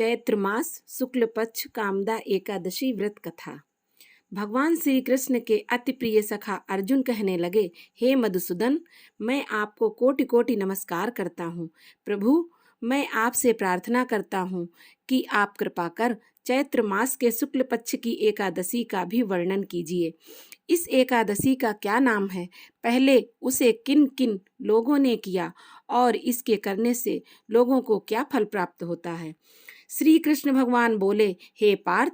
चैत्र मास शुक्ल पक्ष कामदा एकादशी व्रत कथा। भगवान श्री कृष्ण के अति प्रिय सखा अर्जुन कहने लगे, हे मधुसूदन, मैं आपको कोटि कोटि नमस्कार करता हूँ। प्रभु, मैं आपसे प्रार्थना करता हूँ कि आप कृपा कर चैत्र मास के शुक्ल पक्ष की एकादशी का भी वर्णन कीजिए। इस एकादशी का क्या नाम है, पहले उसे किन किन लोगों ने किया और इसके करने से लोगों को क्या फल प्राप्त होता है। श्री कृष्ण भगवान बोले, हे पार्थ,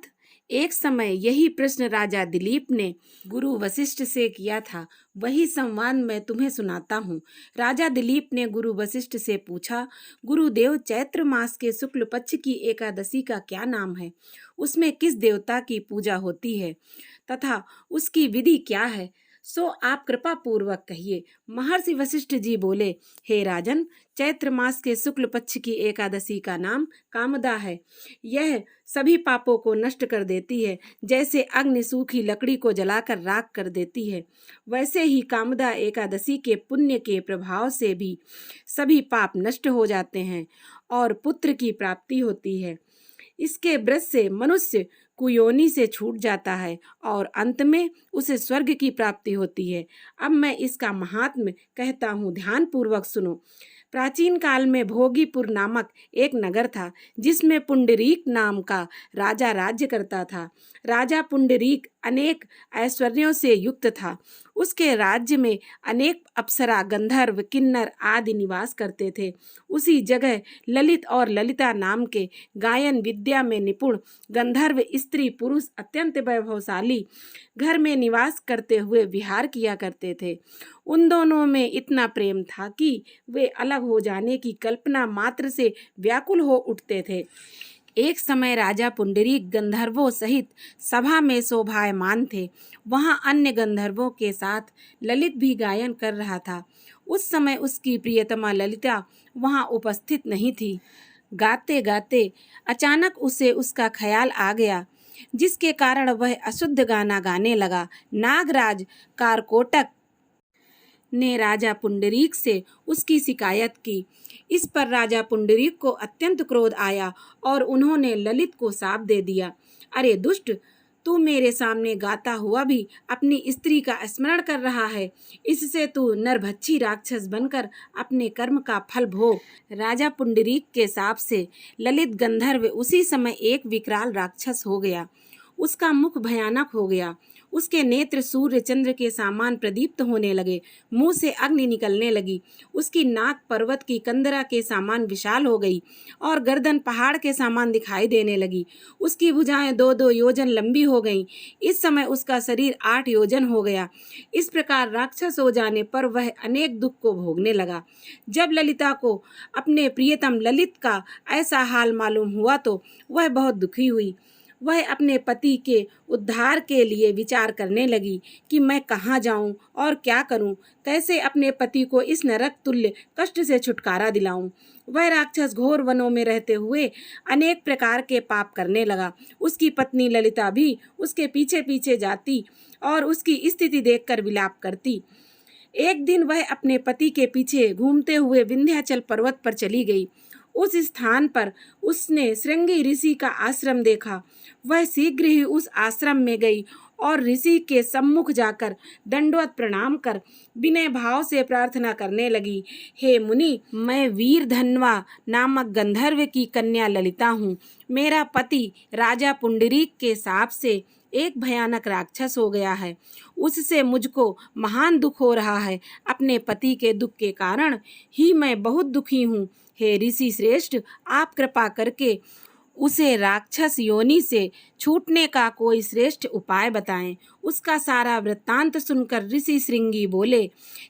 एक समय यही प्रश्न राजा दिलीप ने गुरु वशिष्ठ से किया था। वही संवाद मैं तुम्हें सुनाता हूँ। राजा दिलीप ने गुरु वशिष्ठ से पूछा, गुरुदेव, चैत्र मास के शुक्ल पक्ष की एकादशी का क्या नाम है? उसमें किस देवता की पूजा होती है तथा उसकी विधि क्या है? सो आप कृपा पूर्वक कहिए। महर्षि वशिष्ठ जी बोले, हे राजन, चैत्र मास के शुक्ल पक्ष की एकादशी का नाम कामदा है। यह सभी पापों को नष्ट कर देती है। जैसे अग्नि सूखी लकड़ी को जलाकर राख कर देती है, वैसे ही कामदा एकादशी के पुण्य के प्रभाव से भी सभी पाप नष्ट हो जाते हैं और पुत्र की प्राप्ति होती है। इसके व्रत से मनुष्य कुयोनि से छूट जाता है और अंत में उसे स्वर्ग की प्राप्ति होती है। अब मैं इसका महात्म्य कहता हूँ, ध्यान पूर्वक सुनो। प्राचीन काल में भोगीपुर नामक एक नगर था, जिसमें पुंडरीक नाम का राजा राज्य करता था। राजा पुंडरीक अनेक ऐश्वर्यों से युक्त था। उसके राज्य में अनेक अप्सरा, गंधर्व, किन्नर आदि निवास करते थे। उसी जगह ललित और ललिता नाम के गायन विद्या में निपुण गंधर्व स्त्री पुरुष अत्यंत वैभवशाली घर में निवास करते हुए विहार किया करते थे। उन दोनों में इतना प्रेम था कि वे अलग हो जाने की कल्पना मात्र से व्याकुल हो उठते थे। एक समय राजा पुंडरीक गंधर्वों सहित सभा में शोभायमान थे। वहां अन्य गंधर्वों के साथ ललित भी गायन कर रहा था। उस समय उसकी प्रियतमा ललिता वहां उपस्थित नहीं थी। गाते गाते अचानक उसे उसका ख्याल आ गया, जिसके कारण वह अशुद्ध गाना गाने लगा। नागराज कारकोटक ने राजा पुंडरीक से उसकी शिकायत की। इस पर राजा पुंडरीक को अत्यंत क्रोध आया और उन्होंने ललित को शाप दे दिया। अरे दुष्ट, तू मेरे सामने गाता हुआ भी अपनी स्त्री का स्मरण कर रहा है। इससे तू नरभक्षी राक्षस बनकर अपने कर्म का फल भोग। राजा पुंडरीक के शाप से ललित गंधर्व उसी समय एक विकराल राक्षस हो गया। उसका मुख भयानक हो गया। उसके नेत्र सूर्य चंद्र के समान प्रदीप्त होने लगे। मुंह से अग्नि निकलने लगी। उसकी नाक पर्वत की कंदरा के समान विशाल हो गई और गर्दन पहाड़ के समान दिखाई देने लगी। उसकी भुजाएं 2-2 योजन लंबी हो गईं। इस समय उसका शरीर 8 योजन हो गया। इस प्रकार राक्षस हो जाने पर वह अनेक दुख को भोगने लगा। जब ललिता को अपने प्रियतम ललित का ऐसा हाल मालूम हुआ तो वह बहुत दुखी हुई। वह अपने पति के उद्धार के लिए विचार करने लगी कि मैं कहाँ जाऊं और क्या करूं, कैसे अपने पति को इस नरक तुल्य कष्ट से छुटकारा दिलाऊं। वह राक्षस घोर वनों में रहते हुए अनेक प्रकार के पाप करने लगा। उसकी पत्नी ललिता भी उसके पीछे पीछे जाती और उसकी स्थिति देखकर विलाप करती। एक दिन वह अपने पति के पीछे घूमते हुए विंध्याचल पर्वत पर चली गई। उस स्थान पर उसने श्रृंगी ऋषि का आश्रम देखा। वह शीघ्र ही उस आश्रम में गई और ऋषि के सम्मुख जाकर दंडवत प्रणाम कर विनय भाव से प्रार्थना करने लगी। हे मुनि, मैं वीरधन्वा नामक गंधर्व की कन्या ललिता हूँ। मेरा पति राजा पुंडरीक के शाप से एक भयानक राक्षस हो गया है। उससे मुझको महान दुख हो रहा है। अपने पति के दुख के कारण ही मैं बहुत दुखी हूँ। हे ऋषि श्रेष्ठ, आप कृपा करके उसे राक्षस योनि से छूटने का कोई श्रेष्ठ उपाय बताएं। उसका सारा वृत्तांत सुनकर ऋषि श्रृंगी बोले,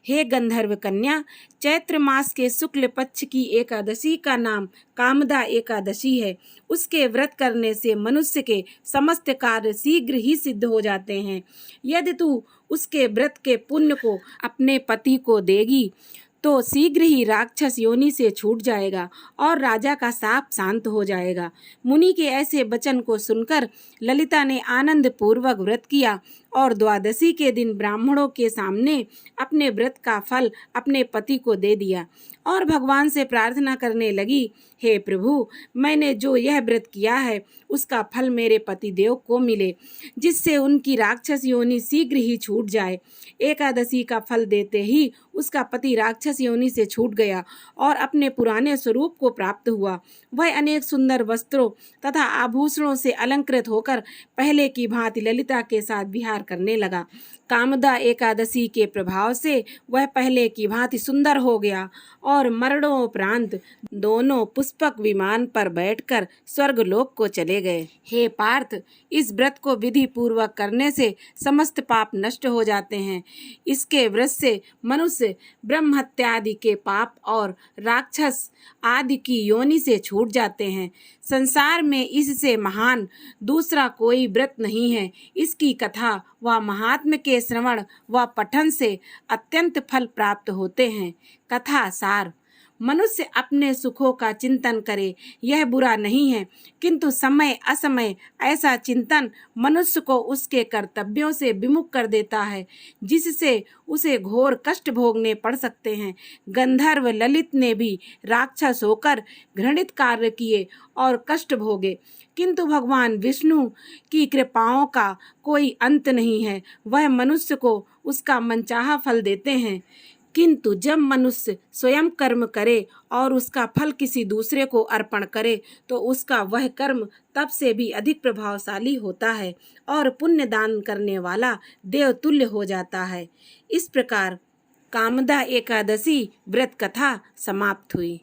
हे गंधर्व कन्या, चैत्र मास के शुक्ल पक्ष की एकादशी का नाम कामदा एकादशी है। उसके व्रत करने से मनुष्य के समस्त कार्य शीघ्र ही सिद्ध हो जाते हैं। यदि तू उसके व्रत के पुण्य को अपने पति को देगी तो शीघ्र ही राक्षस योनि से छूट जाएगा और राजा का शाप शांत हो जाएगा। मुनि के ऐसे वचन को सुनकर ललिता ने आनंद पूर्वक व्रत किया और द्वादशी के दिन ब्राह्मणों के सामने अपने व्रत का फल अपने पति को दे दिया और भगवान से प्रार्थना करने लगी, हे प्रभु, मैंने जो यह व्रत किया है उसका फल मेरे पति देव को मिले, जिससे उनकी राक्षस योनि शीघ्र ही छूट जाए। एकादशी का फल देते ही उसका पति राक्षस योनि से छूट गया और अपने पुराने स्वरूप को प्राप्त हुआ। वह अनेक सुंदर वस्त्रों तथा आभूषणों से अलंकृत होकर पहले की भांति ललिता के साथ विहार करने लगा। कामदा एकादशी के प्रभाव से वह पहले की भांति सुंदर हो गया और मरणोपरांत दोनों पुष्पक विमान पर बैठकर स्वर्गलोक को चले गए। हे पार्थ, इस व्रत को विधि पूर्वक करने से समस्त पाप नष्ट हो जाते हैं। इसके व्रत से मनुष्य ब्रह्म हत्या आदि के पाप और राक्षस आदि की योनि से छूट जाते हैं। संसार में इससे महान दूसरा कोई व्रत नहीं है। इसकी कथा व महात्म्य के श्रवण व पठन से अत्यंत फल प्राप्त होते हैं। कथा सार: मनुष्य अपने सुखों का चिंतन करे, यह बुरा नहीं है, किंतु समय असमय ऐसा चिंतन मनुष्य को उसके कर्तव्यों से विमुख कर देता है, जिससे उसे घोर कष्ट भोगने पड़ सकते हैं। गंधर्व ललित ने भी राक्षस होकर घृणित कार्य किए और कष्ट भोगे, किंतु भगवान विष्णु की कृपाओं का कोई अंत नहीं है। वह मनुष्य को उसका मनचाहा फल देते हैं, किंतु जब मनुष्य स्वयं कर्म करे और उसका फल किसी दूसरे को अर्पण करे तो उसका वह कर्म तब से भी अधिक प्रभावशाली होता है और पुण्य दान करने वाला देवतुल्य हो जाता है। इस प्रकार कामदा एकादशी व्रत कथा समाप्त हुई।